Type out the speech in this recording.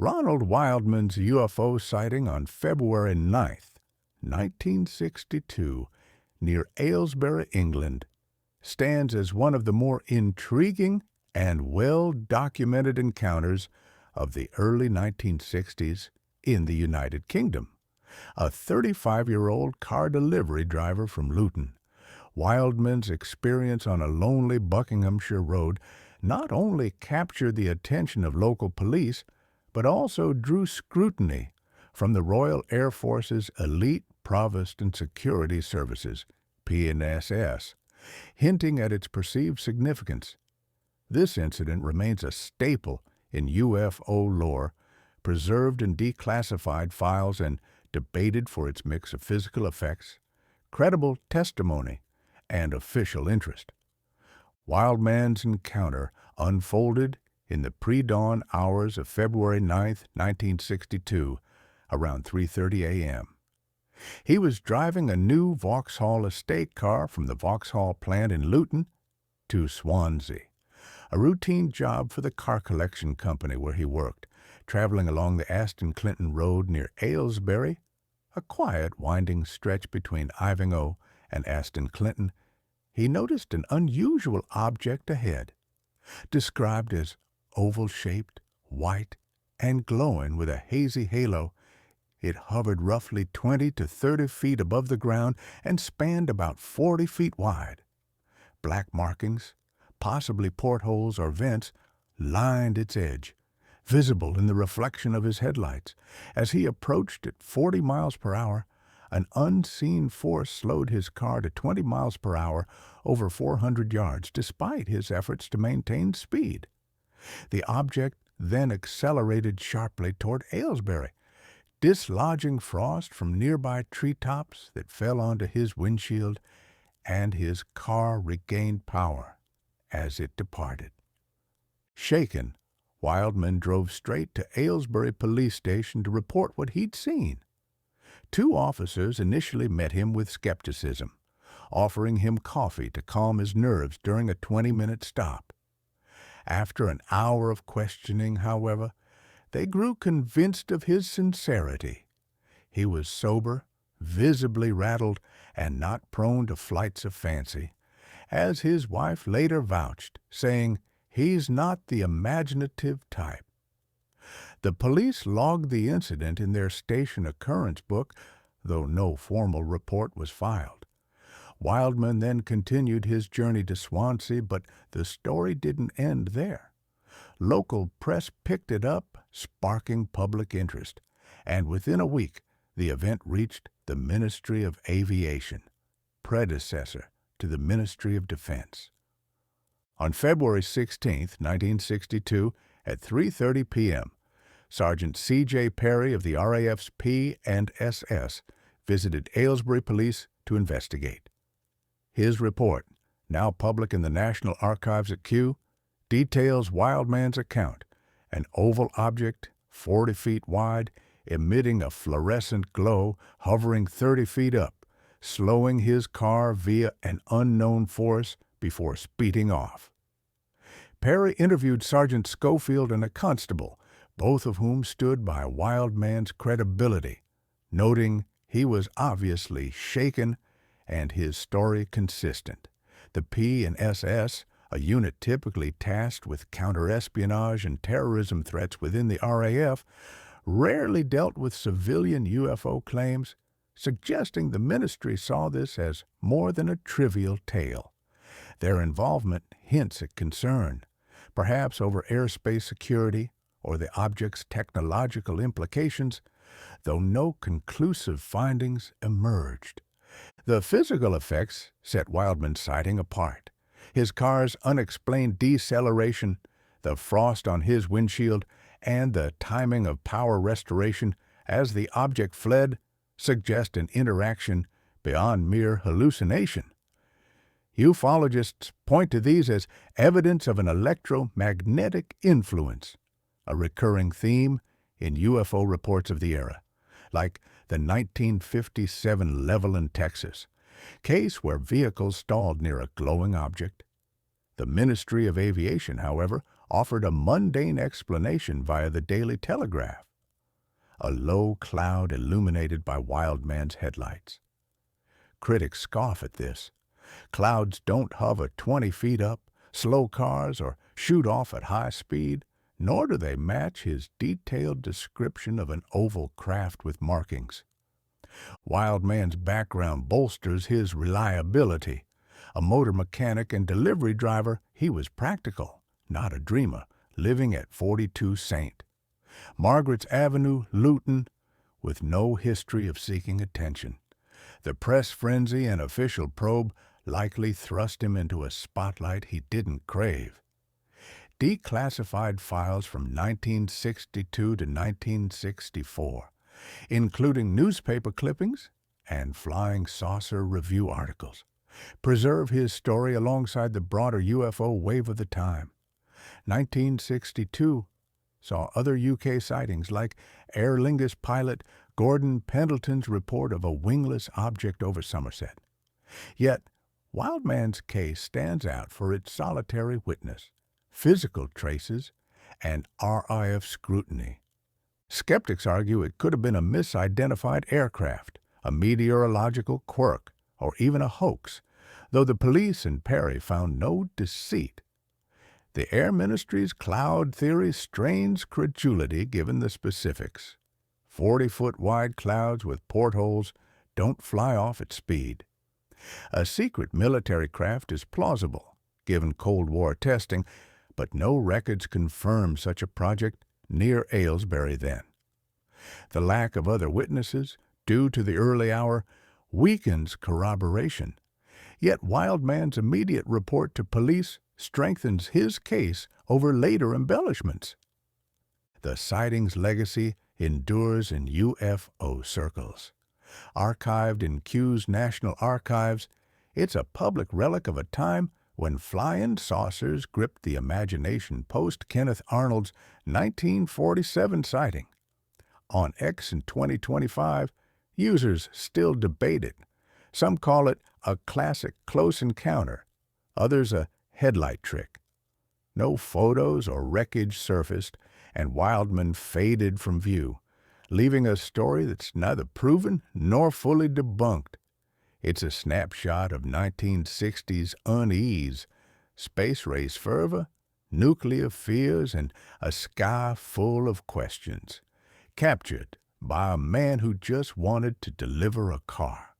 Ronald Wildman's UFO sighting on February 9th, 1962, near Aylesbury, England, stands as one of the more intriguing and well-documented encounters of the early 1960s in the United Kingdom. A 35-year-old car delivery driver from Luton, Wildman's experience on a lonely Buckinghamshire road not only captured the attention of local police, but also drew scrutiny from the Royal Air Force's elite Provost and Security Services, PNSS, hinting at its perceived significance. This incident remains a staple in UFO lore, preserved in declassified files and debated for its mix of physical effects, credible testimony, and official interest. Wildman's encounter unfolded in the pre-dawn hours of February 9, 1962, around 3:30 a.m. He was driving a new Vauxhall estate car from the Vauxhall plant in Luton to Swansea, a routine job for the car collection company where he worked. Traveling along the Aston Clinton Road near Aylesbury, a quiet, winding stretch between Ivinghoe and Aston Clinton, he noticed an unusual object ahead. Described as oval-shaped, white, and glowing with a hazy halo, it hovered roughly 20 to 30 feet above the ground and spanned about 40 feet wide. Black markings, possibly portholes or vents, lined its edge, visible in the reflection of his headlights. As he approached at 40 miles per hour, an unseen force slowed his car to 20 miles per hour over 400 yards, despite his efforts to maintain speed. The object then accelerated sharply toward Aylesbury, dislodging frost from nearby treetops that fell onto his windshield, and his car regained power as it departed. Shaken, Wildman drove straight to Aylesbury Police Station to report what he'd seen. Two officers initially met him with skepticism, offering him coffee to calm his nerves during a 20-minute stop. After an hour of questioning, however, they grew convinced of his sincerity. He was sober, visibly rattled, and not prone to flights of fancy, as his wife later vouched, saying, "He's not the imaginative type." The police logged the incident in their station occurrence book, though no formal report was filed. Wildman then continued his journey to Swansea, but the story didn't end there. Local press picked it up, sparking public interest, and within a week the event reached the Ministry of Aviation, predecessor to the Ministry of Defense. On February 16, 1962, at 3:30 p.m., Sergeant C.J. Perry of the RAF's P&SS visited Aylesbury Police to investigate. His report, now public in the National Archives at Kew, details Wildman's account: an oval object, 40 feet wide, emitting a fluorescent glow, hovering 30 feet up, slowing his car via an unknown force before speeding off. Perry interviewed Sergeant Schofield and a constable, both of whom stood by Wildman's credibility, noting he was obviously shaken and his story consistent. The P&SS, a unit typically tasked with counter-espionage and terrorism threats within the RAF, rarely dealt with civilian UFO claims, suggesting the ministry saw this as more than a trivial tale. Their involvement hints at concern, perhaps over airspace security or the object's technological implications, though no conclusive findings emerged. The physical effects set Wildman's sighting apart. His car's unexplained deceleration, the frost on his windshield, and the timing of power restoration as the object fled suggest an interaction beyond mere hallucination. Ufologists point to these as evidence of an electromagnetic influence, a recurring theme in UFO reports of the era, like the 1957 Levelland, Texas, case where vehicles stalled near a glowing object. The Ministry of Aviation, however, offered a mundane explanation via the Daily Telegraph, a low cloud illuminated by Wildman's headlights. Critics scoff at this. Clouds don't hover 20 feet up, slow cars, or shoot off at high speed, nor do they match his detailed description of an oval craft with markings. Wildman's background bolsters his reliability. A motor mechanic and delivery driver, he was practical, not a dreamer, living at 42 St. Margaret's Avenue, Luton, with no history of seeking attention. The press frenzy and official probe likely thrust him into a spotlight he didn't crave. Declassified files from 1962 to 1964, including newspaper clippings and flying saucer review articles, preserve his story alongside the broader UFO wave of the time. 1962 saw other UK sightings like Aer Lingus pilot Gordon Pendleton's report of a wingless object over Somerset. Yet, Wildman's case stands out for its solitary witness, physical traces, and RIF scrutiny. Skeptics argue it could have been a misidentified aircraft, a meteorological quirk, or even a hoax, though the police and Perry found no deceit. The Air Ministry's cloud theory strains credulity given the specifics. 40-foot wide clouds with portholes don't fly off at speed. A secret military craft is plausible, given Cold War testing, but no records confirm such a project near Aylesbury then. The lack of other witnesses, due to the early hour, weakens corroboration. Yet Wildman's immediate report to police strengthens his case over later embellishments. The sightings legacy endures in UFO circles. Archived in Kew's National Archives, it's a public relic of a time when flying saucers gripped the imagination post-Kenneth Arnold's 1947 sighting. On X in 2025, users still debate it. Some call it a classic close encounter, others a headlight trick. No photos or wreckage surfaced, and Wildman faded from view, leaving a story that's neither proven nor fully debunked. It's a snapshot of 1960s unease, space race fervor, nuclear fears, and a sky full of questions, captured by a man who just wanted to deliver a car.